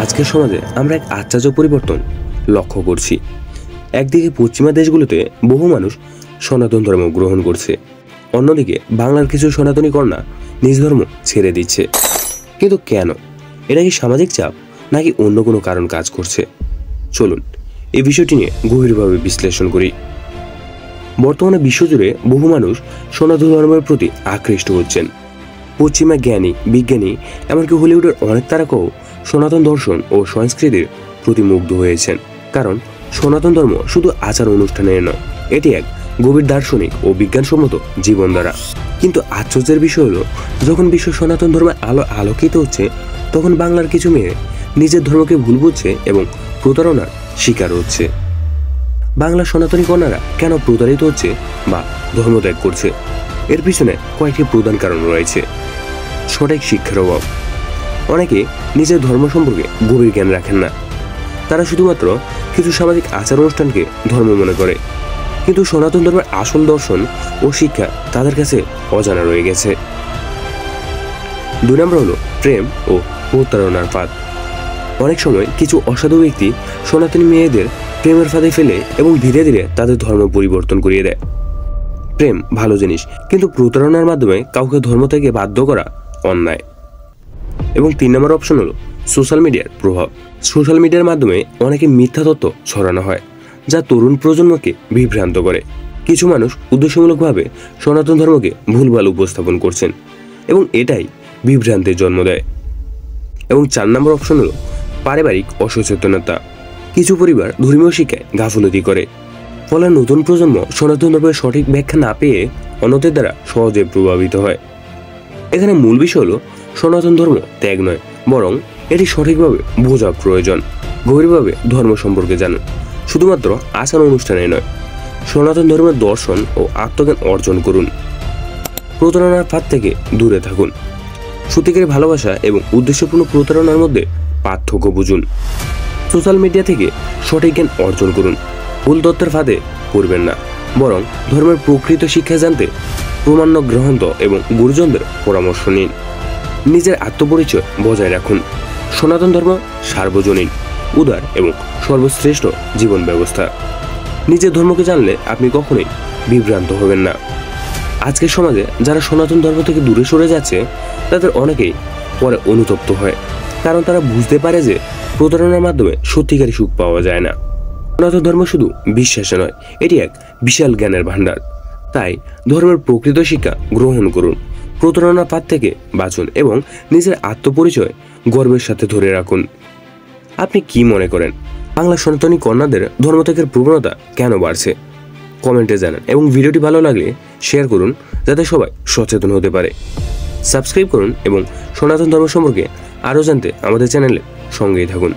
আজকের সমাজে আমরা এক আশ্চর্য পরিবর্তন লক্ষ্য করছি। একদিকে পশ্চিমা দেশগুলোতে বহু মানুষ সনাতন ধর্ম গ্রহণ করছে, অন্যদিকে বাংলার কিছু সনাতনী কন্যা নিজ ধর্ম ছেড়ে দিচ্ছে। কিন্তু কেন? এটা কি সামাজিক চাপ নাকি অন্য কোনো কারণ কাজ করছে? চলুন এই বিষয়টি নিয়ে গভীরভাবে বিশ্লেষণ করি। বর্তমানে বিশ্বজুড়ে বহু মানুষ সনাতন ধর্মের প্রতি আকৃষ্ট হচ্ছেন। পশ্চিমা জ্ঞানী, বিজ্ঞানী, এমনকি হলিউডের অনেক তারকাও সনাতন দর্শন ও সংস্কৃতির প্রতি মুগ্ধ হয়েছেন। কারণ সনাতন ধর্ম শুধু আচার অনুষ্ঠানের নয়, এটি এক গভীর দার্শনিক ও বিজ্ঞানসম্মত জীবনধারা। কিন্তু আশ্চর্যের বিষয় হলো, যখন বিশ্ব সনাতন ধর্মের আলো আলোকিত হচ্ছে, তখন বাংলার কিছু মেয়ে নিজের ধর্মকে ভুল বুঝছে এবং প্রতারণার শিকার হচ্ছে। বাংলার সনাতনী কন্যারা কেন প্রতারিত হচ্ছে বা ধর্মত্যাগ করছে? এর পিছনে কয়েকটি প্রধান কারণ রয়েছে। সঠিক শিক্ষার অভাব। অনেকে নিজের ধর্ম সম্পর্কে গভীর জ্ঞান রাখেন না। তারা শুধুমাত্র কিছু সামাজিক আচার অনুষ্ঠানকে ধর্ম মনে করে, কিন্তু সনাতন ধর্মের আসল দর্শন ও শিক্ষা তাদের কাছে অজানা রয়ে গেছে। 2 নম্বর হলো প্রেম ও প্রতারণার ফাঁদ। অনেক সময় কিছু অসাধু ব্যক্তি সনাতনী মেয়েদের প্রেমের ফাঁদে ফেলে এবং ধীরে ধীরে তাদের ধর্ম পরিবর্তন করিয়ে দেয়। প্রেম ভালো জিনিস, কিন্তু প্রতারণার মাধ্যমে কাউকে ধর্ম থেকে বাধ্য করা অন্যায়। এবং 3 নম্বর অপশন হলো সোশ্যাল মিডিয়ার প্রভাব। সোশ্যাল মিডিয়ার মাধ্যমে অনেকে মিথ্যা তথ্য ছড়ানো হয়, যা তরুণ প্রজন্মকে বিভ্রান্ত করে। কিছু মানুষ উদ্দেশ্যমূলকভাবে সনাতন ধর্মকে ভুলভাল উপস্থাপন করছেন এবং এটাই বিভ্রান্তির জন্ম দেয়। এবং 4 নম্বর অপশন হলো পারিবারিক অসচেতনতা। কিছু পরিবার ধর্মীয় শিক্ষায় গাফিলতি করে, ফলে নতুন প্রজন্ম সনাতন ধর্মের সঠিক ব্যাখ্যা না পেয়ে অন্যদের দ্বারা সহজে প্রভাবিত হয়। এখানে মূল বিষয় হলো সনাতন ধর্ম ত্যাগ নয়, বরং এটি সঠিকভাবে বোঝা প্রয়োজন। গভীরভাবে ধর্ম সম্পর্কে জানুন, শুধুমাত্র আচার অনুষ্ঠানে নয়। সনাতন ধর্মের দর্শন ও আত্মজ্ঞান অর্জন করুন। প্রতারণার ফাঁদ থেকে দূরে থাকুন। সত্যিকারের ভালোবাসা এবং উদ্দেশ্যপূর্ণ প্রতারণার মধ্যে পার্থক্য বুঝুন। সোশ্যাল মিডিয়া থেকে সঠিক জ্ঞান অর্জন করুন। ভুল তথ্যের ফাঁদে পড়বেন না, বরং ধর্মের প্রকৃত শিক্ষা জানতে প্রমাণ্য গ্রন্থ এবং গুরুজনদের পরামর্শ নিন। নিজের আত্মপরিচয় বজায় রাখুন। সনাতন ধর্ম সার্বজনীন, উদার এবং সর্বশ্রেষ্ঠ জীবন ব্যবস্থা। নিজের ধর্মকে জানলে আপনি কখনোই বিভ্রান্ত হবেন না। আজকের সমাজে যারা সনাতন ধর্ম থেকে দূরে সরে যাচ্ছে, তাদের অনেকেই পরে অনুতপ্ত হয়, কারণ তারা বুঝতে পারে যে প্রতারণার মাধ্যমে সত্যিকারী সুখ পাওয়া যায় না। সনাতন ধর্ম শুধু বিশ্বাসে নয়, এটি এক বিশাল জ্ঞানের ভাণ্ডার। তাই ধর্মের প্রকৃত শিক্ষা গ্রহণ করুন, প্রতারণার ফাঁদ থেকে বাঁচুন এবং নিজের আত্মপরিচয় গর্বের সাথে ধরে রাখুন। আপনি কি মনে করেন, বাংলা সনাতনী কন্যাদের ধর্মত্যাগের প্রবণতা কেন বাড়ছে? কমেন্টে জানান এবং ভিডিওটি ভালো লাগলে শেয়ার করুন, যাতে সবাই সচেতন হতে পারে। সাবস্ক্রাইব করুন এবং সনাতন ধর্ম সম্পর্কে আরও জানতে আমাদের চ্যানেলে সঙ্গেই থাকুন।